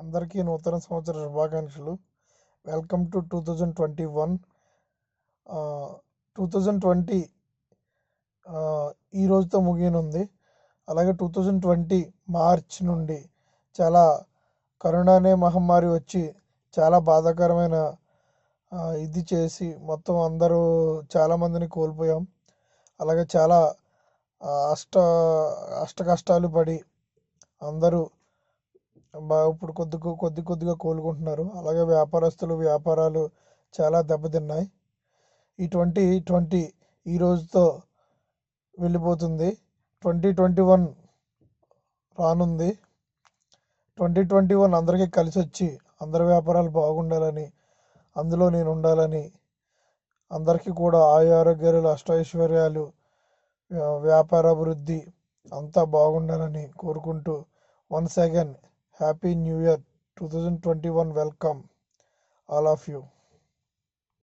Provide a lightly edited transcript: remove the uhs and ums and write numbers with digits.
అందరికీ నూతన సంవత్సర శుభాకాంక్షలు. Welcome to 2021. 2020 ఈ రోజుతో ముగియనుంది. అలాగే 2020 మార్చ్ నుండి చాలా కరోనా అనే మహమ్మారి వచ్చి చాలా బాధాకరమైన ఇది చేసి మొత్తం అందరూ చాలామందిని కోల్పోయాం. అలాగే చాలా అష్ట కష్టాలు పడి అందరూ ఇప్పుడు కొద్దిగా కోలుకుంటున్నారు. అలాగే వ్యాపారాలు చాలా దెబ్బతిన్నాయి. ఈ 2020 ఈ రోజుతో వెళ్ళిపోతుంది. 2021 రానుంది. 2021 అందరికీ కలిసి వచ్చి అందరి వ్యాపారాలు బాగుండాలని, అందులో నేను ఉండాలని, అందరికీ కూడా ఆరోగ్యాలు అష్టైశ్వర్యాలు వ్యాపారాభివృద్ధి అంతా బాగుండాలని కోరుకుంటూ once again Happy New Year 2021. Welcome all of you.